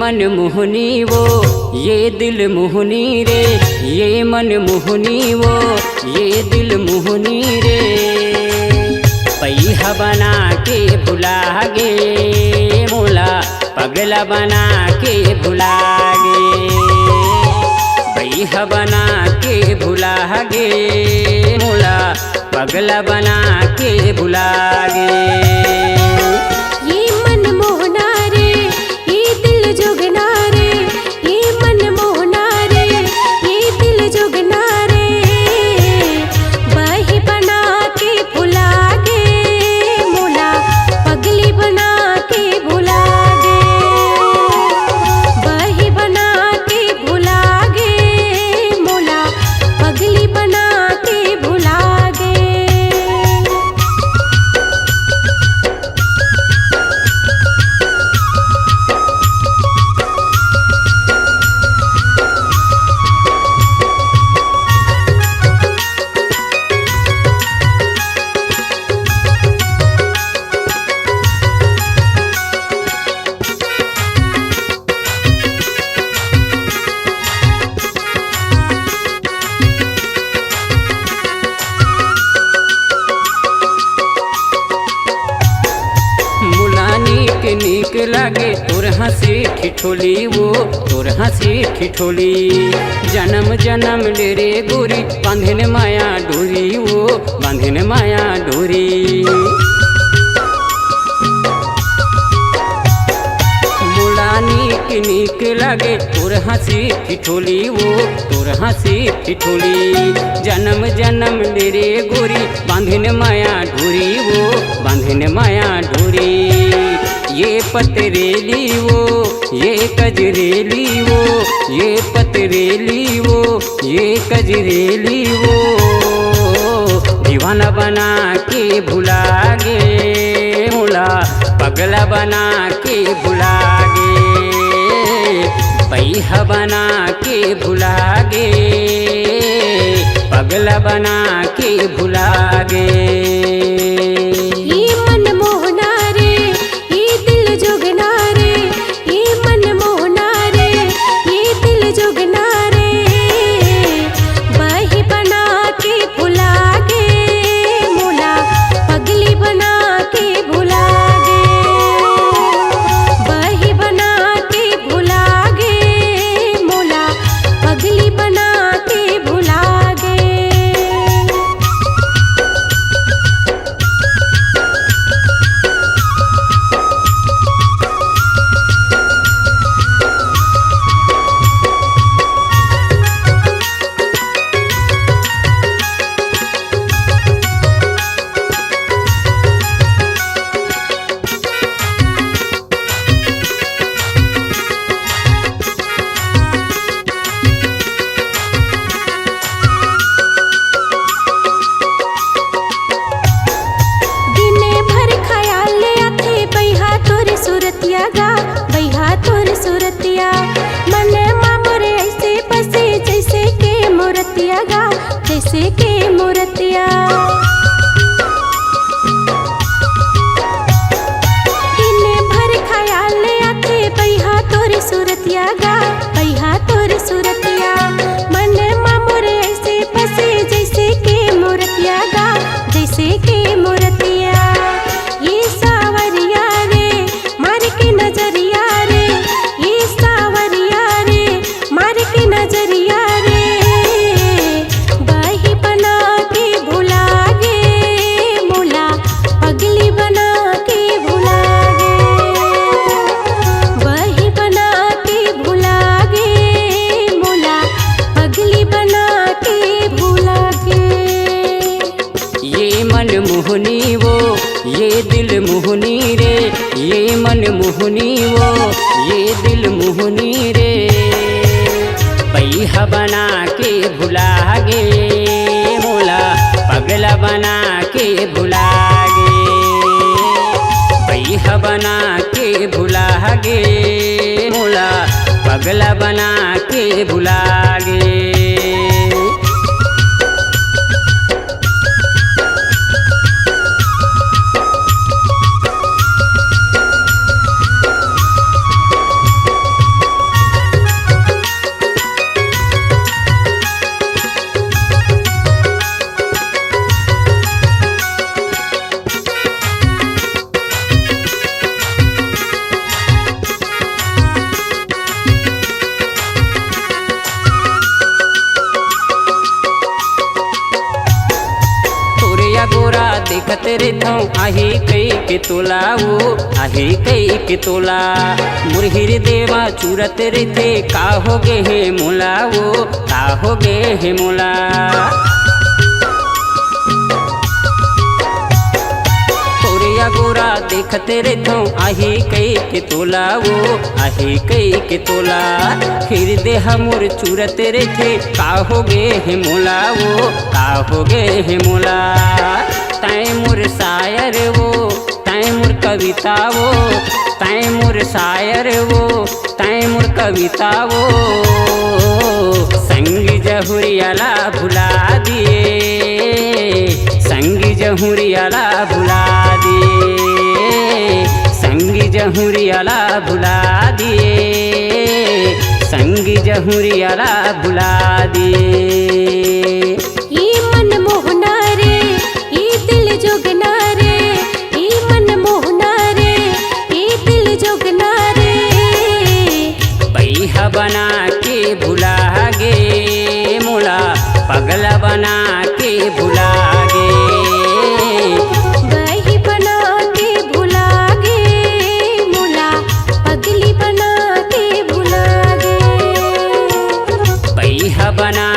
मन मोहनी वो ये दिल मोहनी रे, ये मन मोहनी वो ये दिल मोहनी रे। पैहा बना के भुला गे मोला, पगला बना के भुला गे। पैहा बना के भुला गे मोला, पगला बना के भुला गे। नीक लागे तोर हंसी ठिठोली वो, तोर हंसी ठिठोली। जन्म जन्म ले रे गोरी, बांधने माया डोरी वो, बांधने माया डोरी। नीक लागे तोर हंसी ठिठोली वो, तोर हंसी ठिठोली। जन्म जन्म ले रे गोरी, बांधने माया डोरी वो, बांधने माया डोरी। ये पतरेली वो ये कजरेली वो, ये पतरेली वो ये कजरेली वो। दीवाना बना के भुला गे मोला, पगला बना के भुला गे। पैहा बना के भुला गे, पगला बना के भुला गे। जैसे के मूर्तिया दिन भर ख्याल आते, पैहा तोर सूरतिया गा, पैहा तोर सूरतिया। मन मामोर ऐसे फसे जैसे के मूर्तिया गा, जैसे के मूर्तिया। ये सावरिया रे मार के नजरिया रे, ये सावरिया रे मार के नजरिया रे। मन मोहनी वो ये दिल मोहनी रे, ये मन मोहनी वो ये दिल मोहनी रे। पैहा बना के भुला गे मोला, पगला बना के भुला गे। पैहा बना के भुला गे मोला, पगला बना के भुला गे। थो आही कई के तोला वो आही कई के तोला मुरहिर देवा चूरत रहते का हो गे हे मोला वो का हो गे हे मोला तोरिया गोरा देखते रहतो आही कई के तोला वो आही कई के तोला फिर देह मोर चूरत रहते का हो गे हे मोला वो का हो गे हे मोला तय मोर शायर वो तय मोर कविता वो तय मोर शायर वो तय मोर कविता वो संगी जहुरियाला भुला दिए संगी जहुरियाला भुला दिए संगी जहुरियाला भुला दिए संगी जहुरियाला भुला दिए ई मन मोहना रे ई दिल जोगना रे ई मन मोहना रे ई दिल जोगना रे पैहा बना के भुला गे मोला पगला बना के भुला गे बही बना के भुला गे मोला पगली बना के भुला गे पैहा बना